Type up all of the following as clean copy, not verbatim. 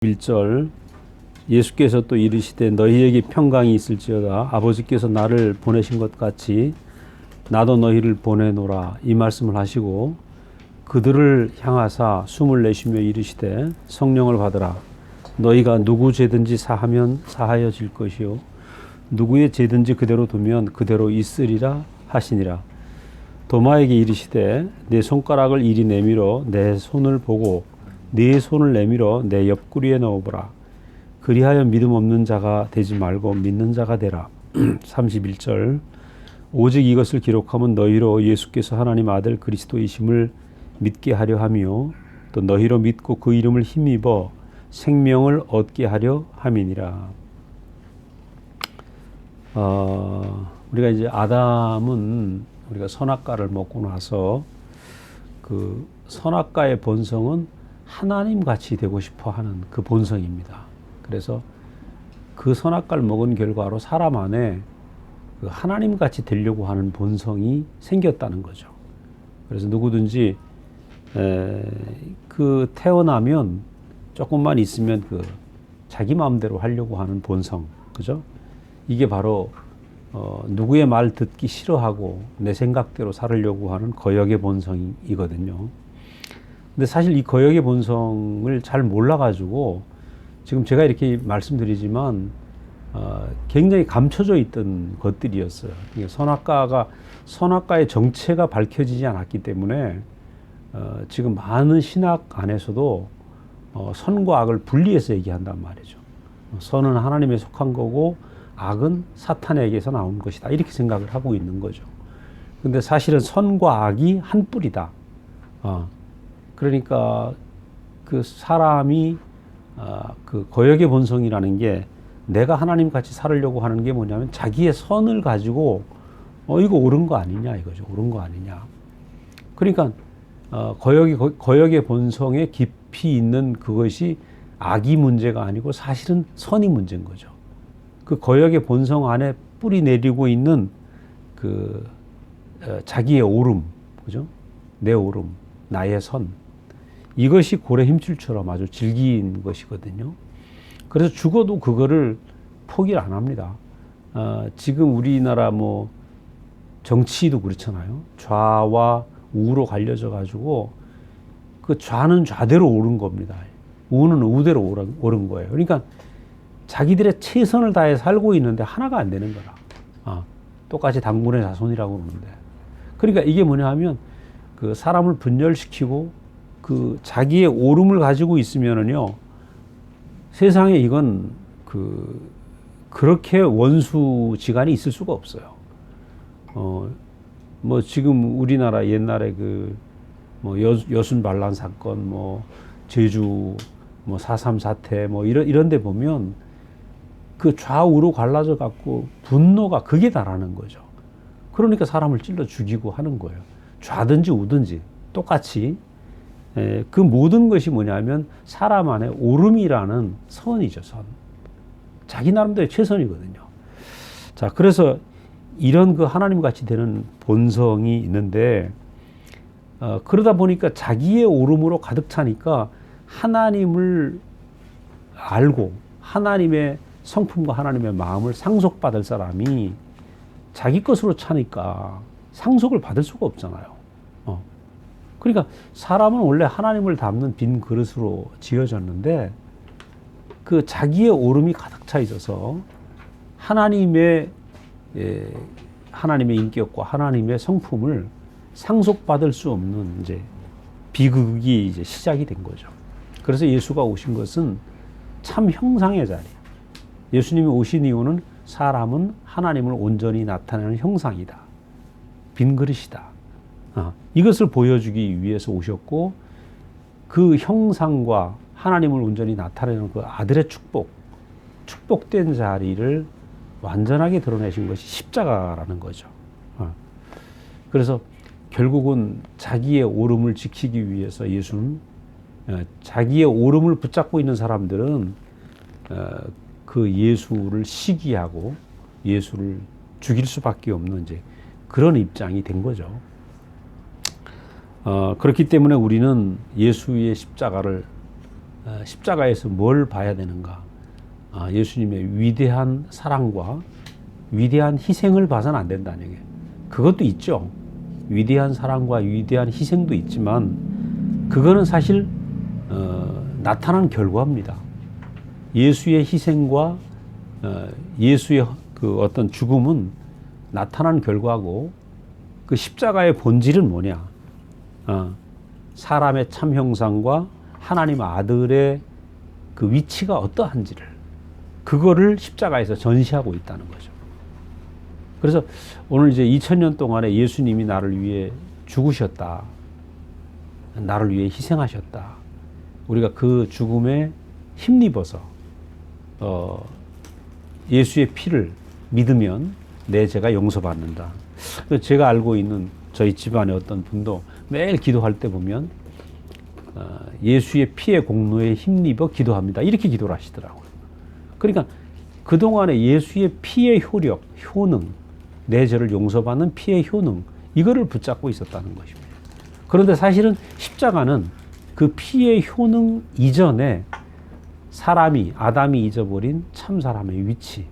1절 예수께서 또 이르시되 너희에게 평강이 있을지어다 아버지께서 나를 보내신 것 같이 나도 너희를 보내노라 이 말씀을 하시고 그들을 향하사 숨을 내쉬며 이르시되 성령을 받으라 너희가 누구 죄든지 사하면 사하여질 것이요 누구의 죄든지 그대로 두면 그대로 있으리라 하시니라. 도마에게 이르시되 내 손가락을 이리 내밀어 내 손을 보고 네 손을 내밀어 내 옆구리에 넣어보라. 그리하여 믿음 없는 자가 되지 말고 믿는 자가 되라. 31절 오직 이것을 기록하면 너희로 예수께서 하나님 아들 그리스도이심을 믿게 하려 하며 또 너희로 믿고 그 이름을 힘입어 생명을 얻게 하려 함이니라. 우리가 이제 아담은 우리가 선악과를 먹고 나서 그 선악과의 본성은 하나님 같이 되고 싶어 하는 그 본성입니다. 그래서 그 선악과를 먹은 결과로 사람 안에 그 하나님 같이 되려고 하는 본성이 생겼다는 거죠. 그래서 누구든지 그 태어나면 조금만 있으면 그 자기 마음대로 하려고 하는 본성, 그죠? 이게 바로 누구의 말 듣기 싫어하고 내 생각대로 살으려고 하는 거역의 본성이거든요. 근데 사실 이 거역의 본성을 잘 몰라가지고 지금 제가 이렇게 말씀드리지만 굉장히 감춰져 있던 것들이었어요. 선악과의 정체가 밝혀지지 않았기 때문에 지금 많은 신학 안에서도 선과 악을 분리해서 얘기한단 말이죠. 선은 하나님에 속한 거고 악은 사탄에게서 나온 것이다. 이렇게 생각을 하고 있는 거죠. 근데 사실은 선과 악이 한 뿌리다. 그러니까 그 사람이 그 거역의 본성이라는 게 내가 하나님 같이 살으려고 하는 게 뭐냐면 자기의 선을 가지고 이거 옳은 거 아니냐 이거죠. 옳은 거 아니냐. 그러니까 거역의 본성에 깊이 있는 그것이 악이 문제가 아니고 사실은 선이 문제인 거죠. 그 거역의 본성 안에 뿌리 내리고 있는 그 자기의 옳음, 그죠? 내 옳음, 나의 선. 이것이 고래 힘줄처럼 아주 질긴 것이거든요. 그래서 죽어도 그거를 포기를 안 합니다. 지금 우리나라 뭐 정치도 그렇잖아요. 좌와 우로 갈려져 가지고 그 좌는 좌대로 옳은 겁니다. 우는 우대로 옳은 거예요. 그러니까 자기들의 최선을 다해 살고 있는데 하나가 안 되는 거라. 똑같이 당군의 자손이라고 그러는데. 그러니까 이게 뭐냐 하면 그 사람을 분열시키고 그 자기의 옳음을 가지고 있으면은요, 세상에 이건 그렇게 원수지간이 있을 수가 없어요. 뭐 지금 우리나라 옛날에 뭐 여순 반란 사건, 뭐 제주 뭐 4.3 사태 뭐 이런 데 보면 그 좌우로 갈라져 갖고 분노가 극에 달하는 거죠. 그러니까 사람을 찔러 죽이고 하는 거예요. 좌든지 우든지 똑같이. 그 모든 것이 뭐냐면 사람 안에 옳음이라는 선이죠, 선. 자기 나름대로 최선이거든요. 자, 그래서 이런 그 하나님 같이 되는 본성이 있는데, 그러다 보니까 자기의 옳음으로 가득 차니까 하나님을 알고 하나님의 성품과 하나님의 마음을 상속받을 사람이 자기 것으로 차니까 상속을 받을 수가 없잖아요. 그러니까 사람은 원래 하나님을 담는 빈 그릇으로 지어졌는데 그 자기의 옳음이 가득 차 있어서 하나님의 인격과 하나님의 성품을 상속받을 수 없는 이제 비극이 이제 시작이 된 거죠. 그래서 예수가 오신 것은 참 형상의 자리. 예수님이 오신 이유는 사람은 하나님을 온전히 나타내는 형상이다. 빈 그릇이다. 이것을 보여주기 위해서 오셨고 그 형상과 하나님을 온전히 나타내는 그 아들의 축복된 자리를 완전하게 드러내신 것이 십자가라는 거죠. 그래서 결국은 자기의 옳음을 지키기 위해서 예수는 자기의 옳음을 붙잡고 있는 사람들은 그 예수를 시기하고 예수를 죽일 수밖에 없는 이제 그런 입장이 된 거죠. 그렇기 때문에 우리는 예수의 십자가를 십자가에서 뭘 봐야 되는가? 예수님의 위대한 사랑과 위대한 희생을 봐서는 안 된다는 얘기예요. 그것도 있죠. 위대한 사랑과 위대한 희생도 있지만 그거는 사실 나타난 결과입니다. 예수의 희생과 예수의 그 어떤 죽음은 나타난 결과고 그 십자가의 본질은 뭐냐? 사람의 참 형상과 하나님 아들의 그 위치가 어떠한지를 그거를 십자가에서 전시하고 있다는 거죠. 그래서 오늘 이제 2000년 동안에 예수님이 나를 위해 죽으셨다. 나를 위해 희생하셨다. 우리가 그 죽음에 힘입어서 예수의 피를 믿으면 내 죄가 용서받는다. 제가 알고 있는 저희 집안의 어떤 분도 매일 기도할 때 보면 예수의 피의 공로에 힘입어 기도합니다. 이렇게 기도를 하시더라고요. 그러니까 그동안에 예수의 피의 효력, 효능, 내 죄를 용서받는 피의 효능, 이거를 붙잡고 있었다는 것입니다. 그런데 사실은 십자가는 그 피의 효능 이전에 아담이 잊어버린 참 사람의 위치,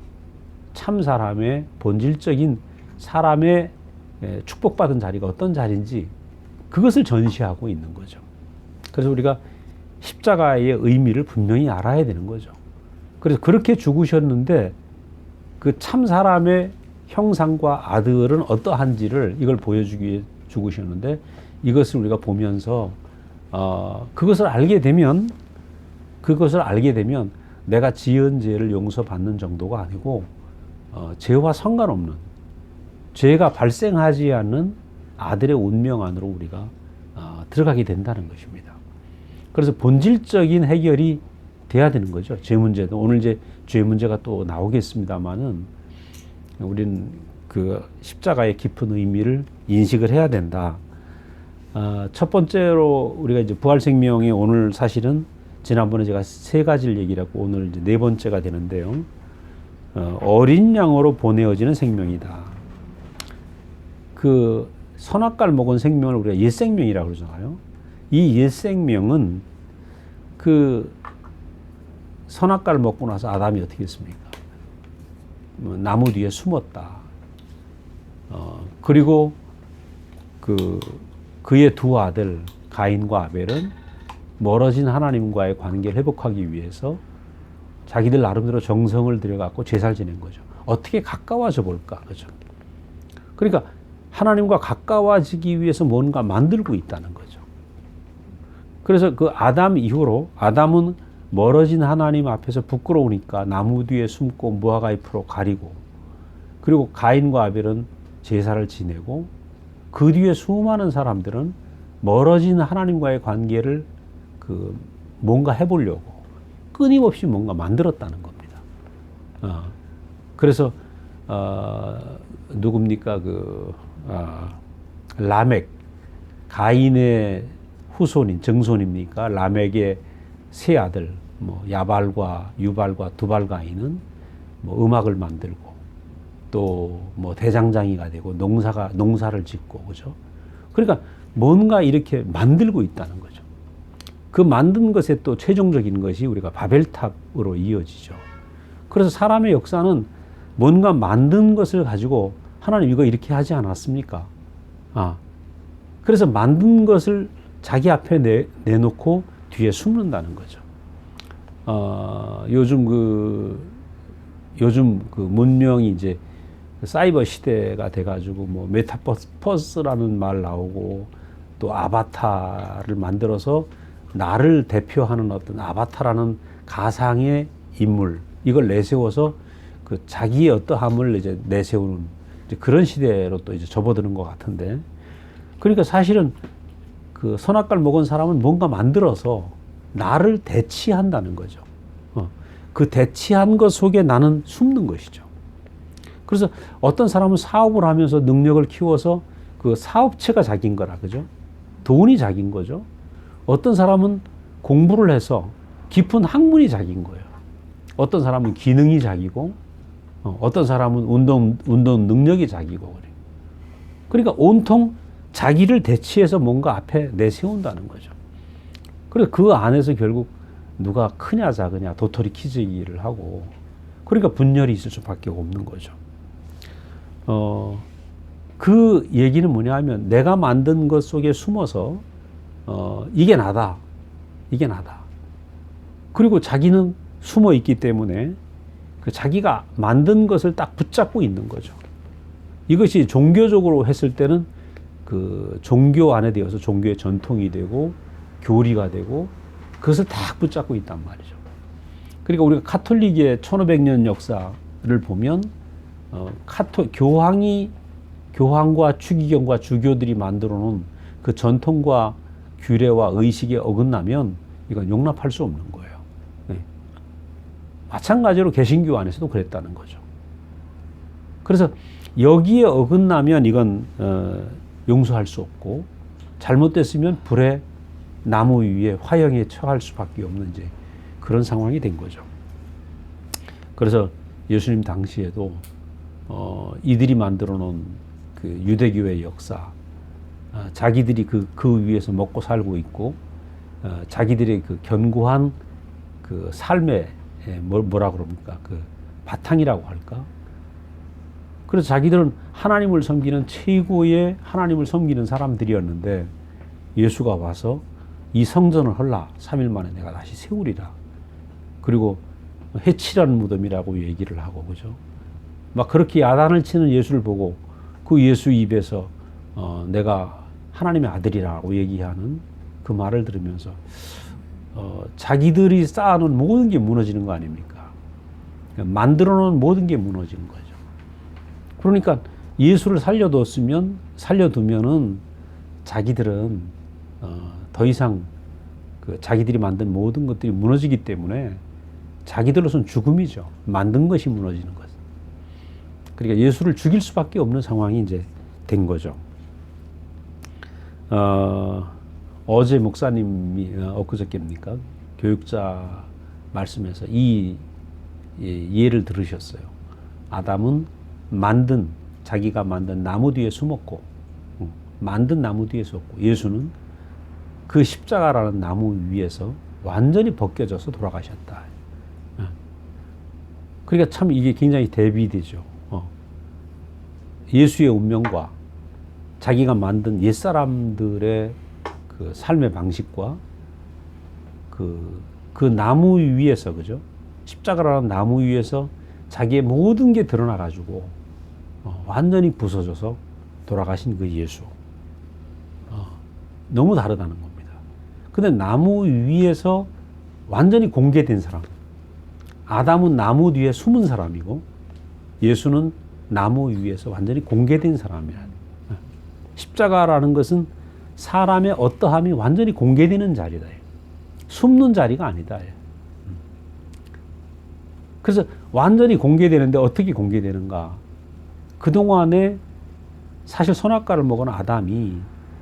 참 사람의 본질적인 사람의 축복받은 자리가 어떤 자리인지 그것을 전시하고 있는 거죠. 그래서 우리가 십자가의 의미를 분명히 알아야 되는 거죠. 그래서 그렇게 죽으셨는데 그 참 사람의 형상과 아들은 어떠한지를 이걸 보여주기 위해 죽으셨는데 이것을 우리가 보면서 그것을 알게 되면 내가 지은 죄를 용서받는 정도가 아니고 죄와 상관없는 죄가 발생하지 않는 아들의 운명 안으로 우리가 들어가게 된다는 것입니다. 그래서 본질적인 해결이 돼야 되는 거죠. 죄 문제도 오늘 이제 죄 문제가 또 나오겠습니다만은 우리는 그 십자가의 깊은 의미를 인식을 해야 된다. 첫 번째로 우리가 이제 부활생명의 오늘 사실은 지난번에 제가 세 가지를 얘기를 하고 오늘 이제 네 번째가 되는데요. 어린 양으로 보내어지는 생명이다. 그 선악과를 먹은 생명을 우리가 옛 생명이라고 그러잖아요. 이 옛 생명은 그 선악과를 먹고 나서 아담이 어떻게 했습니까? 나무 뒤에 숨었다. 그리고 그의 두 아들 가인과 아벨은 멀어진 하나님과의 관계를 회복하기 위해서 자기들 나름대로 정성을 들여갖고 제사를 지낸 거죠. 어떻게 가까워져 볼까, 그죠? 그러니까 하나님과 가까워지기 위해서 뭔가 만들고 있다는 거죠. 그래서 그 아담 이후로 아담은 멀어진 하나님 앞에서 부끄러우니까 나무 뒤에 숨고 무화과 잎으로 가리고, 그리고 가인과 아벨은 제사를 지내고, 그 뒤에 수많은 사람들은 멀어진 하나님과의 관계를 뭔가 해보려고 끊임없이 뭔가 만들었다는 겁니다. 그래서 누굽니까? 라멕, 가인의 후손인 정손입니까? 라멕의 세 아들, 야발과 유발과 두발 가인은 음악을 만들고 또 대장장이가 되고 농사를 짓고, 그죠? 그러니까 뭔가 이렇게 만들고 있다는 거죠. 그 만든 것에 또 최종적인 것이 우리가 바벨탑으로 이어지죠. 그래서 사람의 역사는 뭔가 만든 것을 가지고 하나님 이거 이렇게 하지 않았습니까? 그래서 만든 것을 자기 앞에 내놓고 뒤에 숨는다는 거죠. 요즘 그 문명이 이제 사이버 시대가 돼가지고 메타버스라는 말 나오고 또 아바타를 만들어서 나를 대표하는 어떤 아바타라는 가상의 인물, 이걸 내세워서 그 자기의 어떠함을 이제 내세우는 이제 그런 시대로 또 이제 접어드는 것 같은데, 그러니까 사실은 그 선악과를 먹은 사람은 뭔가 만들어서 나를 대치한다는 거죠. 그 대치한 것 속에 나는 숨는 것이죠. 그래서 어떤 사람은 사업을 하면서 능력을 키워서 그 사업체가 자기인 거라, 그죠? 돈이 자기인 거죠. 어떤 사람은 공부를 해서 깊은 학문이 자기인 거예요. 어떤 사람은 기능이 자기고, 어떤 사람은 운동 능력이 자기고, 그래요. 그러니까 온통 자기를 대치해서 뭔가 앞에 내세운다는 거죠. 그래서 그 안에서 결국 누가 크냐 작으냐 도토리 키재기를 하고, 그러니까 분열이 있을 수밖에 없는 거죠. 그 얘기는 뭐냐 하면 내가 만든 것 속에 숨어서 이게 나다. 이게 나다. 그리고 자기는 숨어 있기 때문에 그 자기가 만든 것을 딱 붙잡고 있는 거죠. 이것이 종교적으로 했을 때는 그 종교 안에 되어서 종교의 전통이 되고 교리가 되고 그것을 딱 붙잡고 있단 말이죠. 그러니까 우리가 카톨릭의 1500년 역사를 보면 교황과 추기경과 주교들이 만들어 놓은 그 전통과 규례와 의식에 어긋나면 이건 용납할 수 없는 거예요. 네. 마찬가지로 개신교 안에서도 그랬다는 거죠. 그래서 여기에 어긋나면 이건 용서할 수 없고, 잘못됐으면 불에 나무 위에 화형에 처할 수밖에 없는 이제 그런 상황이 된 거죠. 그래서 예수님 당시에도 이들이 만들어 놓은 그 유대교의 역사, 자기들이 그 위에서 먹고 살고 있고, 자기들의 그 견고한 그 삶의 뭐라 그럽니까? 그 바탕이라고 할까? 그래서 자기들은 하나님을 섬기는 최고의 하나님을 섬기는 사람들이었는데, 예수가 와서 이 성전을 헐라 3일 만에 내가 다시 세우리라. 그리고 해치라는 무덤이라고 얘기를 하고, 그죠? 막 그렇게 야단을 치는 예수를 보고 그 예수 입에서 내가 하나님의 아들이라고 얘기하는 그 말을 들으면서 자기들이 쌓아놓은 모든 게 무너지는 거 아닙니까? 만들어 놓은 모든 게 무너지는 거죠. 그러니까 예수를 살려두면은 자기들은 더 이상 그 자기들이 만든 모든 것들이 무너지기 때문에 자기들로서는 죽음이죠. 만든 것이 무너지는 것. 그러니까 예수를 죽일 수밖에 없는 상황이 이제 된 거죠. 어제 목사님이 엊그저께입니까? 교육자 말씀에서 이 예를 들으셨어요. 아담은 자기가 만든 나무 뒤에 숨었고, 만든 나무 뒤에 숨었고, 예수는 그 십자가라는 나무 위에서 완전히 벗겨져서 돌아가셨다. 그러니까 참 이게 굉장히 대비되죠. 예수의 운명과 자기가 만든 옛사람들의 그 삶의 방식과 그 나무 위에서, 그죠? 십자가라는 나무 위에서 자기의 모든 게 드러나가지고 완전히 부서져서 돌아가신 그 예수. 너무 다르다는 겁니다. 근데 나무 위에서 완전히 공개된 사람. 아담은 나무 뒤에 숨은 사람이고, 예수는 나무 위에서 완전히 공개된 사람이라. 십자가라는 것은 사람의 어떠함이 완전히 공개되는 자리다. 숨는 자리가 아니다. 그래서 완전히 공개되는데 어떻게 공개되는가? 그동안에 사실 선악과를 먹은 아담이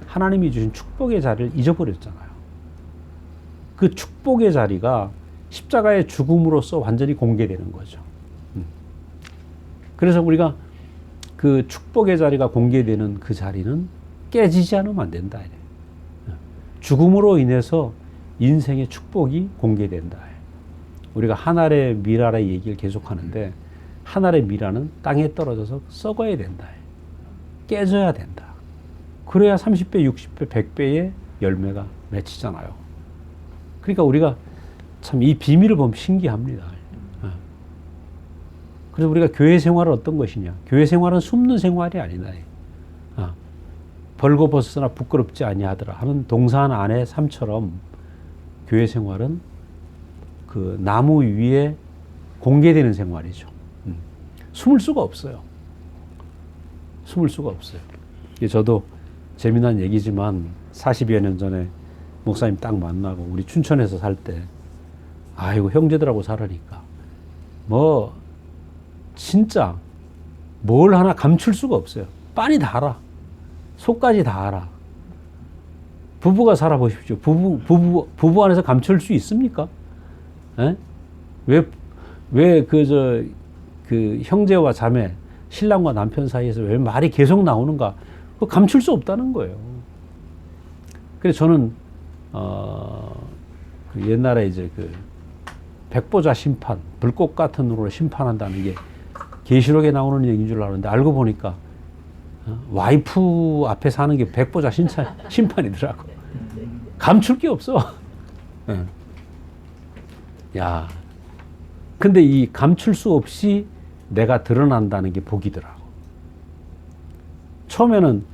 하나님이 주신 축복의 자리를 잊어버렸잖아요. 그 축복의 자리가 십자가의 죽음으로써 완전히 공개되는 거죠. 그래서 우리가 그 축복의 자리가 공개되는 그 자리는 깨지지 않으면 안 된다. 죽음으로 인해서 인생의 축복이 공개된다. 우리가 한 알의 밀알의 얘기를 계속하는데, 한 알의 밀알은 땅에 떨어져서 썩어야 된다. 깨져야 된다. 그래야 30배, 60배, 100배의 열매가 맺히잖아요. 그러니까 우리가 참 이 비밀을 보면 신기합니다. 그래서 우리가 교회 생활은 어떤 것이냐? 교회 생활은 숨는 생활이 아니다. 벌거벗으나 부끄럽지 아니하더라 하는 동산 안의 삶처럼, 교회 생활은 그 나무 위에 공개되는 생활이죠. 숨을 수가 없어요. 숨을 수가 없어요. 저도 재미난 얘기지만 40여 년 전에 목사님 딱 만나고 우리 춘천에서 살 때, 아이고 형제들하고 살으니까 뭐 진짜 뭘 하나 감출 수가 없어요. 빤히 다 알아. 속까지 다 알아. 부부가 살아보십시오. 부부 안에서 감출 수 있습니까? 에? 왜 그 형제와 자매, 신랑과 남편 사이에서 왜 말이 계속 나오는가? 그거 감출 수 없다는 거예요. 그래서 저는, 그 옛날에 이제 그 백보자 심판, 불꽃 같은 눈으로 심판한다는 게 계시록에 나오는 얘기인 줄 알았는데 알고 보니까 와이프 앞에 사는 게 백보자 심판이더라고. 감출 게 없어. 네. 야, 근데 이 감출 수 없이 내가 드러난다는 게 복이더라고. 처음에는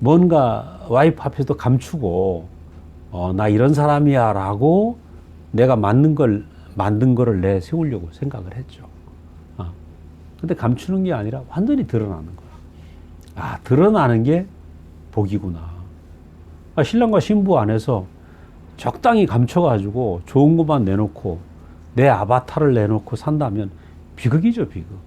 뭔가 와이프 앞에서도 감추고, 나 이런 사람이야 라고 내가 만든 거를 내세우려고 생각을 했죠. 근데 감추는 게 아니라 완전히 드러나는 거야. 아, 드러나는 게 복이구나. 신랑과 신부 안에서 적당히 감춰가지고 좋은 것만 내놓고 내 아바타를 내놓고 산다면 비극이죠, 비극.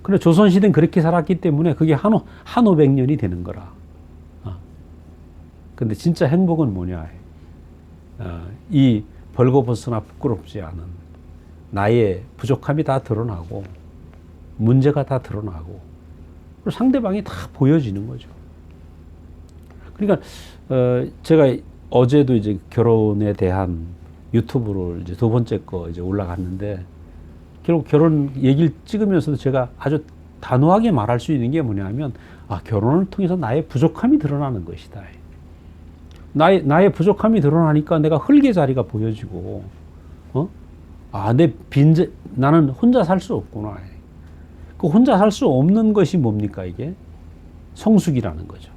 그래, 조선시대는 그렇게 살았기 때문에 그게 한 500년이 되는 거라. 근데 진짜 행복은 뭐냐. 이 벌거벗으나 부끄럽지 않은 나의 부족함이 다 드러나고 문제가 다 드러나고 그리고 상대방이 다 보여지는 거죠. 그러니까 제가 어제도 이제 결혼에 대한 유튜브를 이제 두 번째 거 이제 올라갔는데 결국 결혼 얘기를 찍으면서도 제가 아주 단호하게 말할 수 있는 게 뭐냐면 결혼을 통해서 나의 부족함이 드러나는 것이다. 나의 부족함이 드러나니까 내가 흙의 자리가 보여지고 나는 혼자 살 수 없구나. 그 혼자 살 수 없는 것이 뭡니까 이게? 성숙이라는 거죠.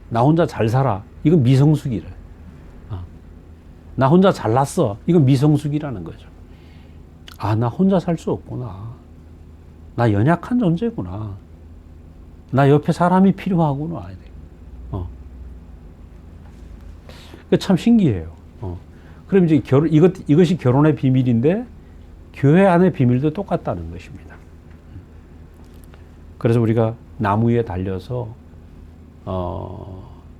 나 혼자 잘 살아. 이건 미성숙이래. 나 혼자 잘났어. 이건 미성숙이라는 거죠. 나 혼자 살 수 없구나. 나 연약한 존재구나. 나 옆에 사람이 필요하구나. 참 신기해요. 그럼 이제 이것이 결혼의 비밀인데 교회 안의 비밀도 똑같다는 것입니다. 그래서 우리가 나무 위에 달려서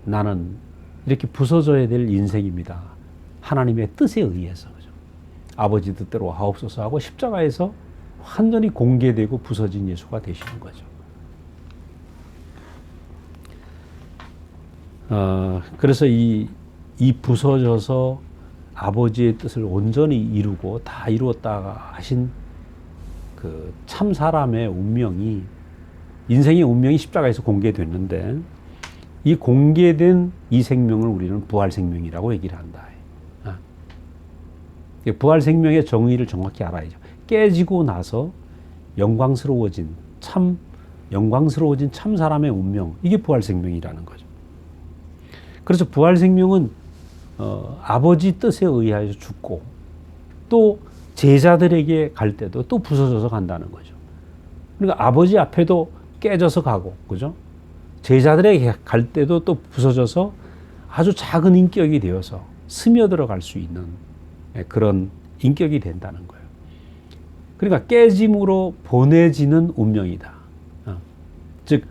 나는 이렇게 부서져야 될 인생입니다. 하나님의 뜻에 의해서. 그죠? 아버지 뜻대로 하옵소서 하고 십자가에서 완전히 공개되고 부서진 예수가 되시는 거죠. 그래서 이 부서져서 아버지의 뜻을 온전히 이루고 다 이루었다 하신 그 참 사람의 운명이 인생의 운명이 십자가에서 공개됐는데 이 공개된 이 생명을 우리는 부활 생명이라고 얘기를 한다. 부활 생명의 정의를 정확히 알아야죠. 깨지고 나서 영광스러워진 참 사람의 운명, 이게 부활 생명이라는 거죠. 그래서 부활 생명은 아버지 뜻에 의하여 죽고 또 제자들에게 갈 때도 또 부서져서 간다는 거죠. 그러니까 아버지 앞에도 깨져서 가고, 그죠? 제자들에게 갈 때도 또 부서져서 아주 작은 인격이 되어서 스며들어 갈 수 있는 그런 인격이 된다는 거예요. 그러니까 깨짐으로 보내지는 운명이다. 즉,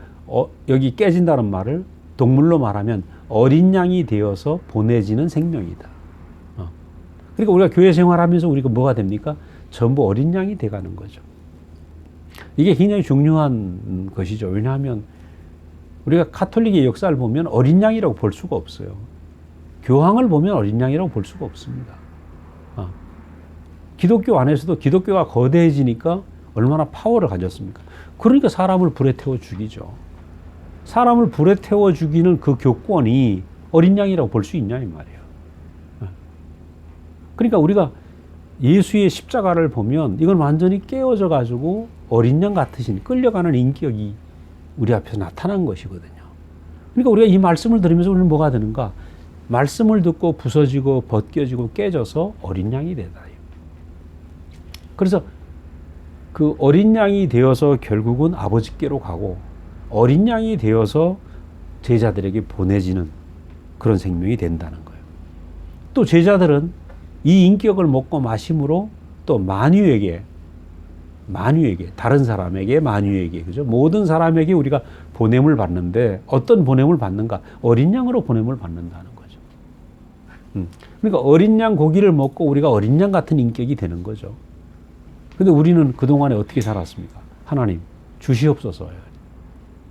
여기 깨진다는 말을 동물로 말하면 어린 양이 되어서 보내지는 생명이다. 그러니까 우리가 교회 생활하면서 우리가 뭐가 됩니까? 전부 어린 양이 돼가는 거죠. 이게 굉장히 중요한 것이죠. 왜냐하면 우리가 가톨릭의 역사를 보면 어린 양이라고 볼 수가 없어요. 교황을 보면 어린 양이라고 볼 수가 없습니다. 기독교 안에서도 기독교가 거대해지니까 얼마나 파워를 가졌습니까? 그러니까 사람을 불에 태워 죽이죠. 사람을 불에 태워 죽이는 그 교권이 어린 양이라고 볼 수 있냐 이 말이에요. 그러니까 우리가 예수의 십자가를 보면 이건 완전히 깨어져 가지고 어린 양 같으신 끌려가는 인격이 우리 앞에서 나타난 것이거든요. 그러니까 우리가 이 말씀을 들으면서 우리는 뭐가 되는가? 말씀을 듣고 부서지고 벗겨지고 깨져서 어린 양이 되다. 그래서 그 어린 양이 되어서 결국은 아버지께로 가고 어린 양이 되어서 제자들에게 보내지는 그런 생명이 된다는 거예요. 또 제자들은 이 인격을 먹고 마심으로 또 만유에게 다른 사람에게 만유에게 그죠? 모든 사람에게 우리가 보냄을 받는데 어떤 보냄을 받는가? 어린 양으로 보냄을 받는다는 거죠. 그러니까 어린 양 고기를 먹고 우리가 어린 양 같은 인격이 되는 거죠. 근데 우리는 그동안에 어떻게 살았습니까? 하나님 주시옵소서.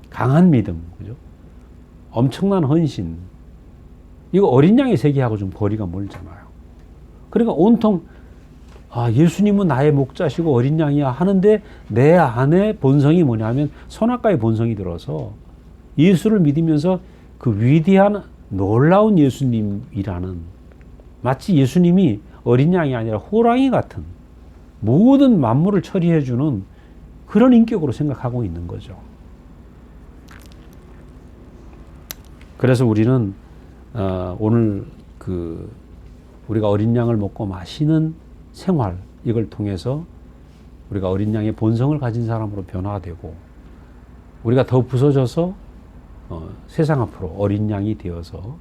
강한 믿음, 그죠? 엄청난 헌신, 이거 어린 양의 세계하고 좀 거리가 멀잖아요. 그러니까 온통 예수님은 나의 목자시고 어린 양이야 하는데 내 안에 본성이 뭐냐면 선악과의 본성이 들어서 예수를 믿으면서 그 위대한 놀라운 예수님이라는, 마치 예수님이 어린 양이 아니라 호랑이 같은 모든 만물을 처리해주는 그런 인격으로 생각하고 있는 거죠. 그래서 우리는 오늘 우리가 어린 양을 먹고 마시는 생활, 이걸 통해서 우리가 어린 양의 본성을 가진 사람으로 변화되고, 우리가 더 부서져서 세상 앞으로 어린 양이 되어서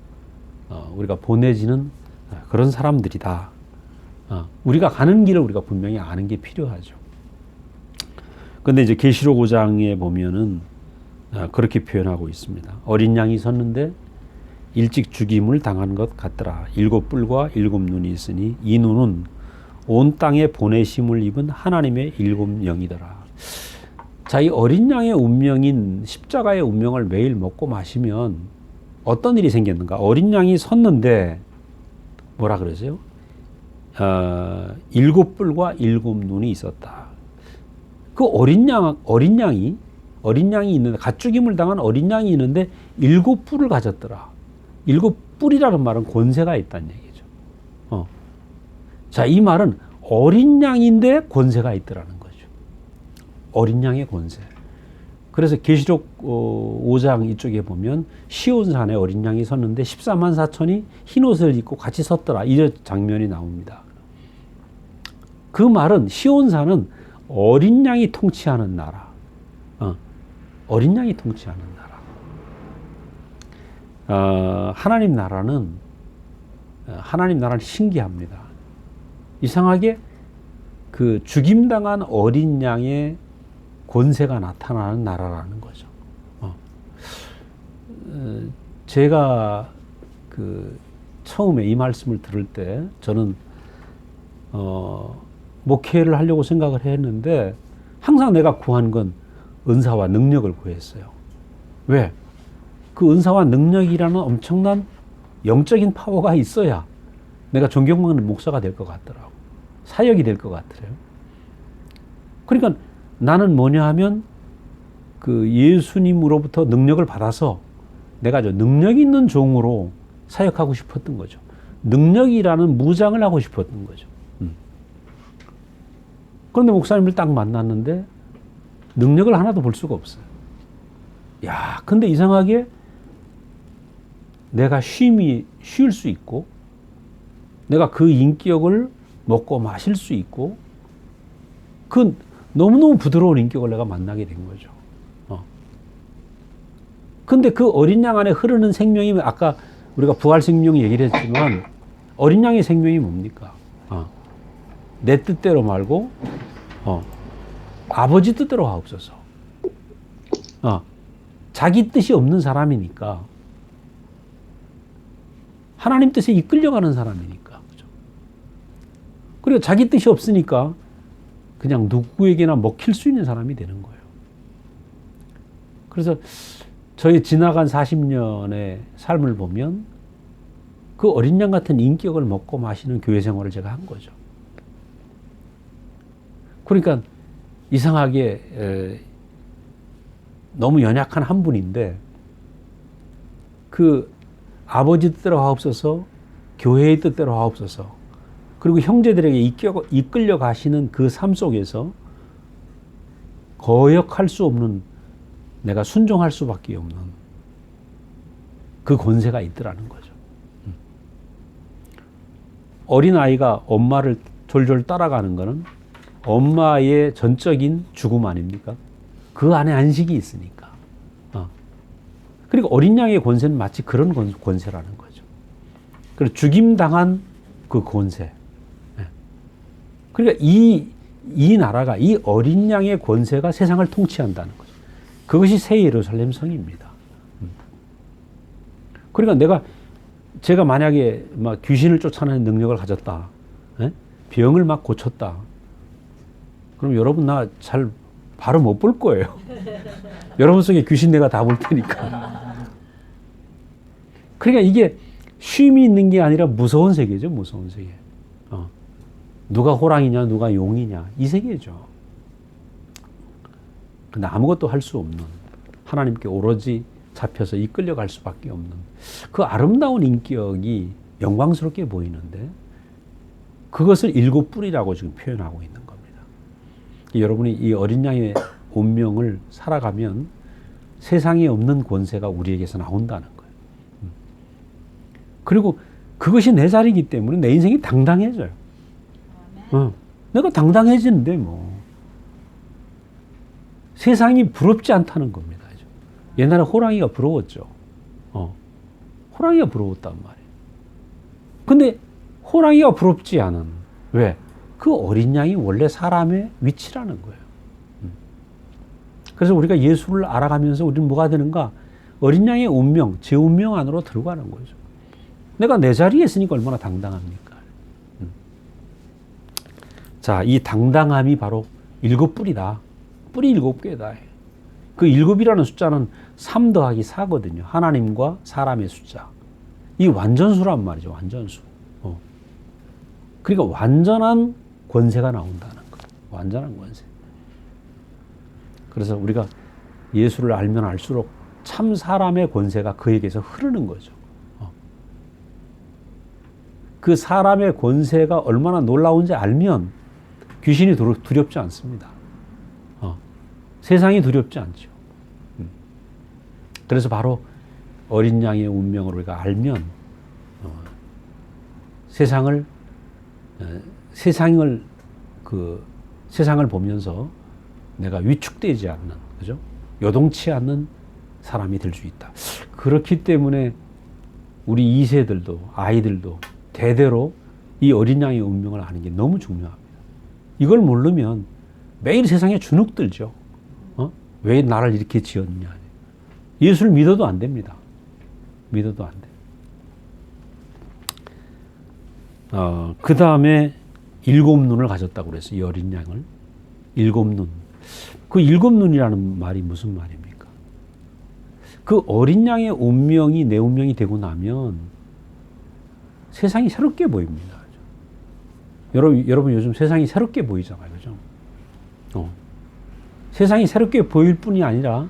우리가 보내지는 그런 사람들이다. 우리가 가는 길을 우리가 분명히 아는 게 필요하죠. 근데 이제 계시록 5장에 보면은 그렇게 표현하고 있습니다. 어린 양이 섰는데 일찍 죽임을 당한 것 같더라. 7뿔과 7눈이 있으니 이 눈은 온 땅에 보내심을 입은 하나님의 7영이더라. 자, 이 어린 양의 운명인 십자가의 운명을 매일 먹고 마시면 어떤 일이 생겼는가? 어린 양이 섰는데 뭐라 그러세요? 7뿔과 7눈이 있었다. 그 어린 양이 있는데, 가축임을 당한 어린 양이 있는데 7뿔을 가졌더라. 7뿔이라는 말은 권세가 있다는 얘기죠. 자, 이 말은 어린 양인데 권세가 있더라는 거죠. 어린 양의 권세. 그래서 계시록 5장 이쪽에 보면 시온산에 어린 양이 섰는데 14만 4천이 흰 옷을 입고 같이 섰더라. 이 장면이 나옵니다. 그 말은 시온산은 어린 양이 통치하는 나라. 어린 양이 통치하는 나라. 하나님 나라는 신기합니다. 이상하게 그 죽임당한 어린 양의 권세가 나타나는 나라라는 거죠. 제가 처음에 이 말씀을 들을 때 저는 목회를 하려고 생각을 했는데 항상 내가 구한 건 은사와 능력을 구했어요. 왜? 그 은사와 능력이라는 엄청난 영적인 파워가 있어야 내가 존경받는 목사가 될 것 같더라고. 사역이 될 것 같더래요. 그러니까 나는 뭐냐 하면 그 예수님으로부터 능력을 받아서 내가 능력 있는 종으로 사역하고 싶었던 거죠. 능력이라는 무장을 하고 싶었던 거죠. 그런데 목사님을 딱 만났는데 능력을 하나도 볼 수가 없어요. 근데 이상하게 내가 쉴 수 있고, 내가 그 인격을 먹고 마실 수 있고, 그 너무너무 부드러운 인격을 내가 만나게 된 거죠. 근데 그 어린 양 안에 흐르는 생명이, 아까 우리가 부활 생명 얘기를 했지만, 어린 양의 생명이 뭡니까? 내 뜻대로 말고, 아버지 뜻대로 하옵소서. 자기 뜻이 없는 사람이니까, 하나님 뜻에 이끌려가는 사람이니까. 그죠? 그리고 자기 뜻이 없으니까 그냥 누구에게나 먹힐 수 있는 사람이 되는 거예요. 그래서 저희 지나간 40년의 삶을 보면 그 어린 양 같은 인격을 먹고 마시는 교회 생활을 제가 한 거죠. 그러니까 이상하게 너무 연약한 한 분인데 그 아버지 뜻대로 하옵소서, 교회의 뜻대로 하옵소서, 그리고 형제들에게 이끌려 가시는 그 삶 속에서 거역할 수 없는, 내가 순종할 수밖에 없는 그 권세가 있더라는 거죠. 어린아이가 엄마를 졸졸 따라가는 것은 엄마의 전적인 죽음 아닙니까? 그 안에 안식이 있으니까. 그리고 어린 양의 권세는 마치 그런 권세라는 거죠. 그리고 죽임당한 그 권세. 그러니까 이 나라가, 이 어린 양의 권세가 세상을 통치한다는 거죠. 그것이 새 예루살렘 성입니다. 그러니까 제가 만약에 막 귀신을 쫓아내는 능력을 가졌다, 병을 막 고쳤다, 그럼 여러분 나 잘 바로 못 볼 거예요. 여러분 속에 귀신 내가 다 볼 테니까. 그러니까 이게 쉼이 있는 게 아니라 무서운 세계죠. 무서운 세계. 누가 호랑이냐 누가 용이냐 이 세계죠. 근데 아무것도 할 수 없는, 하나님께 오로지 잡혀서 이끌려갈 수밖에 없는 그 아름다운 인격이 영광스럽게 보이는데 그것을 일곱 뿔이라고 지금 표현하고 있는 겁니다. 여러분이 이 어린 양의 운명을 살아가면 세상에 없는 권세가 우리에게서 나온다는 거예요. 그리고 그것이 내 자리이기 때문에 내 인생이 당당해져요. 내가 당당해지는데 뭐 세상이 부럽지 않다는 겁니다. 옛날에 호랑이가 부러웠죠. 호랑이가 부러웠단 말이에요. 근데 호랑이가 부럽지 않은, 왜? 그 어린 양이 원래 사람의 위치라는 거예요. 그래서 우리가 예수를 알아가면서 우리는 뭐가 되는가? 어린 양의 운명, 제 운명 안으로 들어가는 거죠. 내가 내 자리에 있으니까 얼마나 당당합니까? 자, 이 당당함이 바로 일곱 뿔이다. 뿔이 일곱 개다. 그 일곱이라는 숫자는 3 더하기 4거든요. 하나님과 사람의 숫자. 이 완전수란 말이죠. 완전수. 그러니까 완전한 권세가 나온다는 거예요. 완전한 권세. 그래서 우리가 예수를 알면 알수록 참 사람의 권세가 그에게서 흐르는 거죠. 그 사람의 권세가 얼마나 놀라운지 알면 귀신이 두렵지 않습니다. 세상이 두렵지 않죠. 그래서 바로 어린 양의 운명을 우리가 알면 세상을 보면서 내가 위축되지 않는, 그죠? 요동치 않는 사람이 될 수 있다. 그렇기 때문에 우리 2세들도 아이들도 대대로 이 어린 양의 운명을 아는 게 너무 중요합니다. 이걸 모르면 매일 세상에 주눅들죠. 왜 나를 이렇게 지었냐. 예수를 믿어도 안 됩니다. 믿어도 안 돼. 그 다음에 7 눈을 가졌다고 그랬어요. 이 어린 양을. 7 눈. 그 7 눈이라는 말이 무슨 말입니까? 그 어린 양의 운명이 내 운명이 되고 나면 세상이 새롭게 보입니다. 여러분 요즘 세상이 새롭게 보이잖아요. 그죠? 세상이 새롭게 보일 뿐이 아니라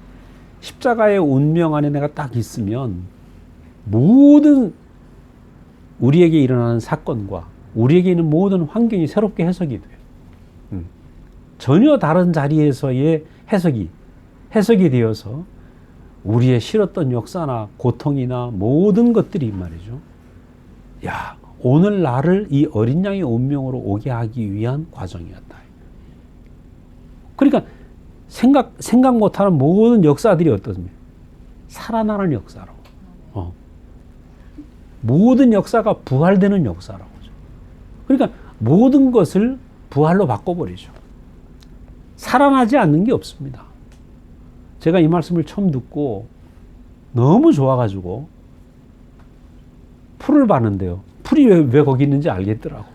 십자가의 운명 안에 내가 딱 있으면 모든 우리에게 일어나는 사건과 우리에게 있는 모든 환경이 새롭게 해석이 돼요. 전혀 다른 자리에서의 해석이 되어서 우리의 싫었던 역사나 고통이나 모든 것들이 말이죠. 야, 오늘 나를 이 어린 양의 운명으로 오게 하기 위한 과정이었다. 그러니까 생각 못하는 모든 역사들이 어떻습니까? 살아나는 역사로. 모든 역사가 부활되는 역사라고. 그러니까 모든 것을 부활로 바꿔버리죠. 살아나지 않는 게 없습니다. 제가 이 말씀을 처음 듣고 너무 좋아가지고 풀을 봤는데요. 풀이 왜 거기 있는지 알겠더라고.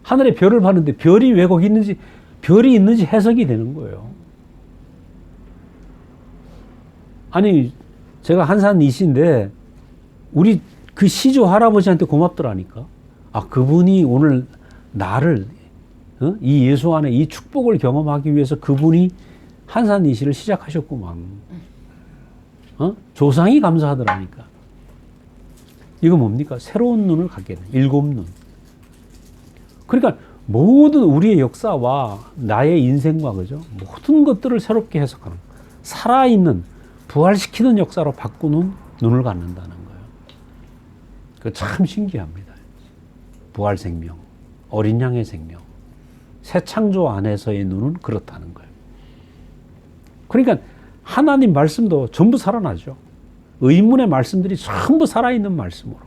하늘에 별을 봤는데 별이 왜 거기 있는지, 별이 있는지 해석이 되는 거예요. 아니, 제가 한산 이시인데 우리 그 시조 할아버지한테 고맙더라니까. 아, 그분이 오늘 나를 이 예수 안에 이 축복을 경험하기 위해서 그분이 한산 이시를 시작하셨구만. 조상이 감사하더라니까. 이거 뭡니까? 새로운 눈을 갖게 돼. 7 눈. 그러니까 모든 우리의 역사와 나의 인생과, 그죠? 모든 것들을 새롭게 해석하는, 살아있는, 부활시키는 역사로 바꾸는 눈을 갖는다는 거예요. 그 참 신기합니다. 부활 생명, 어린 양의 생명, 새 창조 안에서의 눈은 그렇다는 거예요. 그러니까 하나님 말씀도 전부 살아나죠. 의문의 말씀들이 전부 살아있는 말씀으로.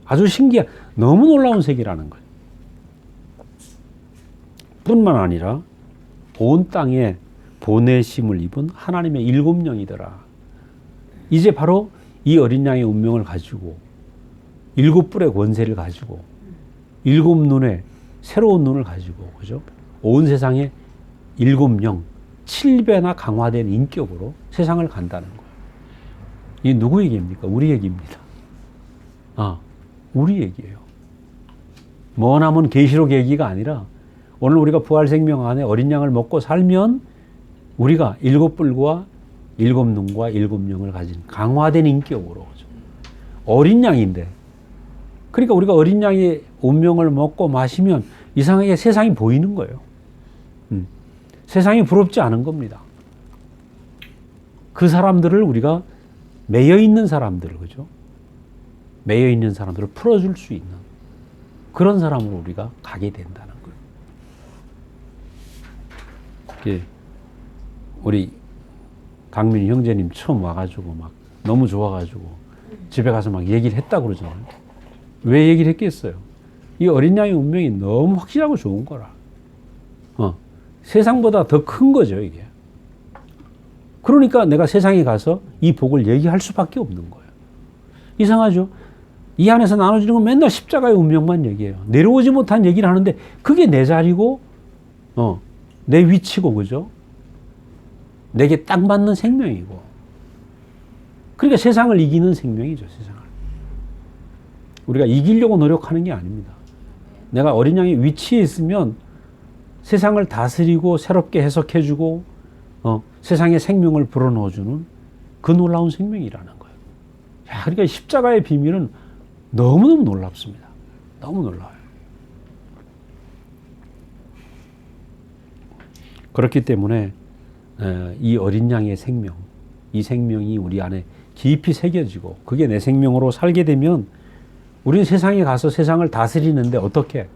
아주 신기한, 너무 놀라운 세계라는 거예요. 뿐만 아니라 온 땅에 보내심을 입은 하나님의 7 영이더라. 이제 바로 이 어린 양의 운명을 가지고 7 뿔의 권세를 가지고 7 눈의 새로운 눈을 가지고, 그죠? 온 세상에 7 영, 7배나 강화된 인격으로 세상을 간다는 거예요. 이 누구 얘기입니까? 우리 얘기입니다. 우리 얘기예요. 머나먼 계시록 얘기가 아니라 오늘 우리가 부활생명 안에 어린 양을 먹고 살면 우리가 7뿔과 7눈과 7영을 가진 강화된 인격으로 어린 양인데, 그러니까 우리가 어린 양의 운명을 먹고 마시면 이상하게 세상이 보이는 거예요. 세상이 부럽지 않은 겁니다. 그 사람들을 우리가 매여 있는 사람들을, 그죠? 매여 있는 사람들을 풀어줄 수 있는 그런 사람으로 우리가 가게 된다는 거예요. 우리 강민이 형제님 처음 와가지고 막 너무 좋아가지고 집에 가서 막 얘기를 했다고 그러잖아요. 왜 얘기를 했겠어요? 이 어린 양의 운명이 너무 확실하고 좋은 거라. 세상보다 더 큰 거죠, 이게. 그러니까 내가 세상에 가서 이 복을 얘기할 수밖에 없는 거예요. 이상하죠? 이 안에서 나눠지는 건 맨날 십자가의 운명만 얘기해요. 내려오지 못한 얘기를 하는데 그게 내 자리고, 내 위치고, 그죠? 내게 딱 맞는 생명이고. 그러니까 세상을 이기는 생명이죠, 세상을. 우리가 이기려고 노력하는 게 아닙니다. 내가 어린 양의 위치에 있으면 세상을 다스리고 새롭게 해석해주고 세상의 생명을 불어넣어주는 그 놀라운 생명이라는 거예요. 야, 그러니까 십자가의 비밀은 너무너무 놀랍습니다. 너무 놀라워요. 그렇기 때문에 이 어린 양의 생명, 이 생명이 우리 안에 깊이 새겨지고 그게 내 생명으로 살게 되면 우리는 세상에 가서 세상을 다스리는데 어떻게?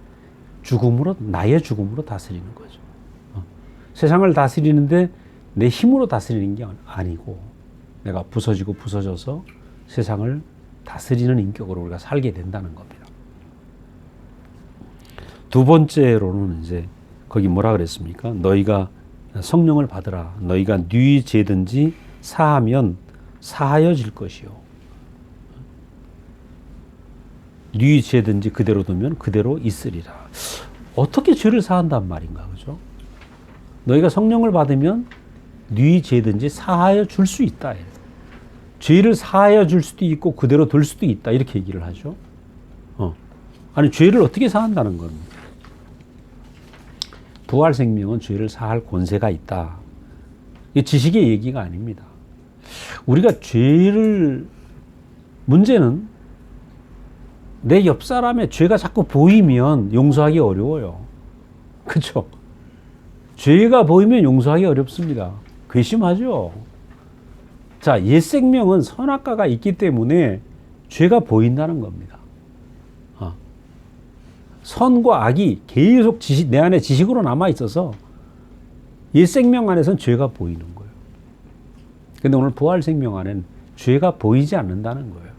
죽음으로, 나의 죽음으로 다스리는 거죠. 세상을 다스리는데 내 힘으로 다스리는 게 아니고 내가 부서지고 부서져서 세상을 다스리는 인격으로 우리가 살게 된다는 겁니다. 두 번째로는 이제 거기 뭐라 그랬습니까? 너희가 성령을 받으라. 너희가 네 죄든지 사하면 사하여질 것이요. 네 죄든지 그대로 두면 그대로 있으리라. 어떻게 죄를 사한단 말인가, 그죠? 너희가 성령을 받으면 네 죄든지 사하여 줄 수 있다. 죄를 사하여 줄 수도 있고 그대로 둘 수도 있다. 이렇게 얘기를 하죠. 아니, 죄를 어떻게 사한다는 겁니까? 부활 생명은 죄를 사할 권세가 있다. 이게 지식의 얘기가 아닙니다. 우리가 죄를, 문제는 내 옆 사람의 죄가 자꾸 보이면 용서하기 어려워요. 그렇죠? 죄가 보이면 용서하기 어렵습니다. 괘씸하죠. 자, 옛 생명은 선악과가 있기 때문에 죄가 보인다는 겁니다. 선과 악이 계속 내 안에 지식으로 남아 있어서 옛 생명 안에서는 죄가 보이는 거예요. 근데 오늘 부활 생명 안에는 죄가 보이지 않는다는 거예요.